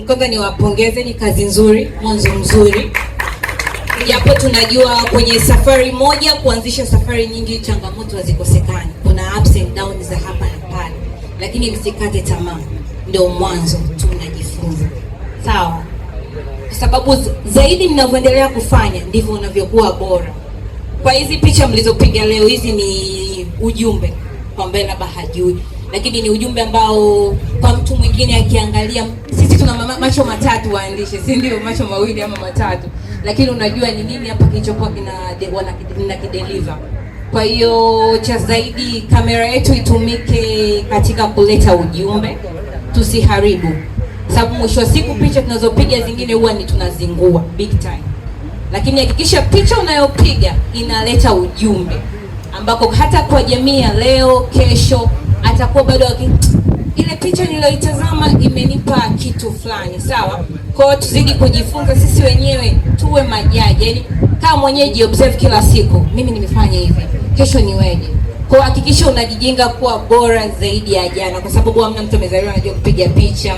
Kwanza niwapongeze, ni kazi nzuri, mwanzo mzuri. Japo tunajua kwenye safari moja kuanzisha safari nyingi changamoto hazikosekani. Kuna ups and downs za hapa na pale. Lakini msikate tamaa. Ndio mwanzo tunajifunza. Sawa? Kwa sababu zaidi mnavyoendelea kufanya ndivyo unavyokuwa bora. Kwa hizi picha mlizopiga leo, hizi ni ujumbe kwa mbele labda hajui. Lakini ni ujumbe ambao kwa mtu mwingine akiangalia, sisi tuna macho matatu waandishi, si ndio? Macho mawili ama matatu. Lakini unajua ni nini hapa kilichokuwa kinakideliver. Kwa hiyo cha zaidi, kamera yetu itumike katika kuleta ujumbe, tusiharibu. Sababu mwisho wa siku picha tunazopiga zingine huwa ni tunazingua big time. Lakini hakikisha picha unayopiga inaleta ujumbe ambako hata kwa jamii ya leo, kesho atakuwa bado ile picha niliyoitazama imenipa kitu fulani, sawa? Kwa hiyo tuzidi kujifunza sisi wenyewe, tuwe majaji. Yaani kama mwenyewe jiobserve kila siku, mimi nimefanya hivi, kesho niweje? Kwa hiyo hakikisha unajijenga kuwa bora zaidi ya jana, kwa sababu hamna mtu amezaliwa anajua kupiga picha,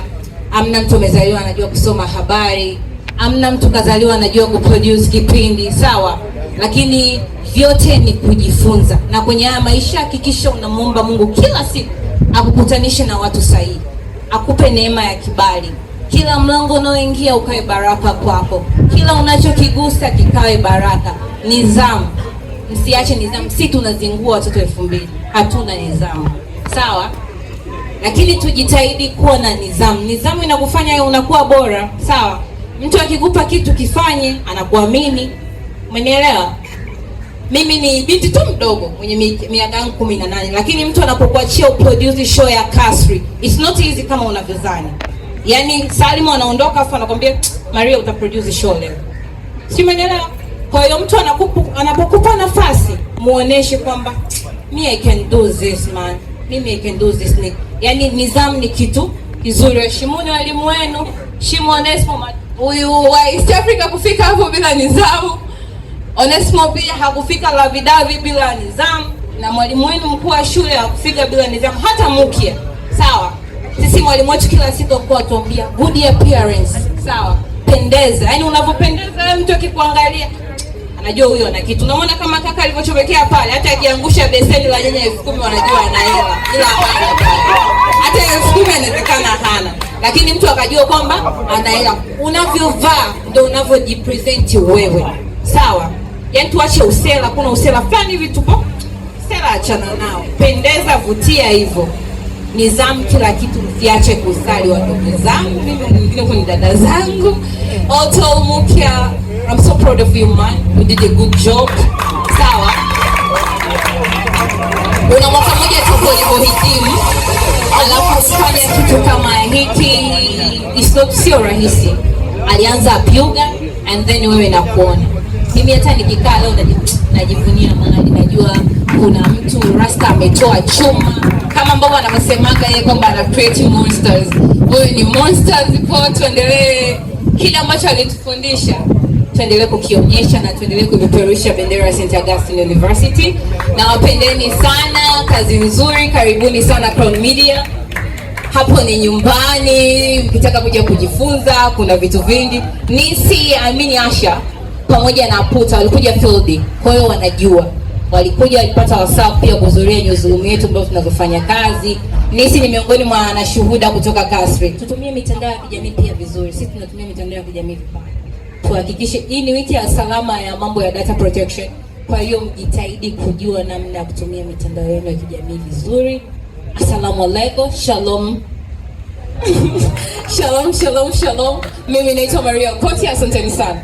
hamna mtu amezaliwa anajua kusoma habari, hamna mtu kazaliwa anajua kuproduce kipindi, sawa? Lakini vyote ni kujifunza. Na kwenye haya maisha hakikisha unamuomba Mungu kila siku akukutanishe na watu sahihi, akupe neema ya kibali. Kila mlango unaoingia ukawe baraka kwako, kila unachokigusa kikawe baraka. Nidhamu, msiache nidhamu. Si tunazingua watoto 2000, hatuna nidhamu, sawa? Lakini tujitahidi kuwa na nidhamu. Nidhamu inakufanya unakuwa bora, sawa? Mtu akikupa kitu kifanye, anakuamini. Umenielewa? Mimi ni binti tu mdogo mwenye miaka yangu 18, lakini mtu anapokuachia uproduce show ya Kasri, it's not easy kama unavyodhani. Yaani Salimo anaondoka afa anakuambia Maria utaproduce show leo. Si umenielewa? Kwa hiyo mtu anapokupa nafasi, muoneshe kwamba me I can do this man. Mimi I can do this. Yaani nidhamu ni kitu kizuri. Heshimuni walimu wenu. Heshimu Onesmo. Huyu wa East Africa kufika hapo bila nidhamu. Onesmo pia hakufika Lavidavi bila nidhamu, na mwalimu wenu mkuu wa shule hakufika bila nidhamu, hata Mukia. Sawa? Sisi mwalimu wetu kila siku alikuwa atuambia good appearance, sawa? Pendeza. Yaani unavyopendeza wewe, mtu akikuangalia anajua huyo ana kitu. Unaona kama kaka alivyochomekea pale, hata akiangusha beseni la nyanya 10,000 wanajua ana hela. Ila hapana pale. Hata 10,000 inawezekana hana. Lakini mtu akajua kwamba ana hela. Unavyovaa ndio unavyojipresent wewe. Sawa? Yaani tuache usela, kuna usela fulani hivi tupo. Usela achana nao. Pendeza, vutia hivyo. Nidhamu kila kitu, msiache kusali wadogo zangu, mimi mwingine kwa dada zangu. Auto Mukia, I'm so proud of you man. You did a good job. Sawa? Una mwaka mmoja tu ulivyohitimu, alafu kufanya kitu kama hiki sio rahisi. Alianza Pyuga and then wewe nakuona. Mimi hata nikikaa leo najivunia mahali najua kuna mtu Rasta ametoa chuma kama ambavyo anasemaga yeye kwamba ana create monsters. Wewe ni monsters. Kwa tuendelee kile ambacho alitufundisha, tuendelee kukionyesha na tuendelee kupeperusha bendera ya St. Augustine University. Na wapendeni sana, kazi nzuri, karibuni sana Crown Media. Hapo ni nyumbani, mkitaka kuja kujifunza, kuna vitu vingi. Nisi Amini Asha pamoja na Puta walikuja field. Kwa hiyo wanajua. Walikuja walipata WhatsApp pia kuhudhuria newsroom yetu ambayo tunazofanya kazi. Nisi ni miongoni mwa wanashuhuda kutoka Kasri. Tutumie mitandao ya kijamii pia vizuri. Sisi tunatumia mitandao ya kijamii vibaya. Tuhakikishe hii ni wiki ya salama ya mambo ya data protection. Kwa hiyo mjitahidi kujua namna ya kutumia mitandao yenu ya kijamii vizuri. Assalamu alaikum. Shalom. Shalom, shalom, shalom. Mimi naitwa Maria Koti, asanteni sana.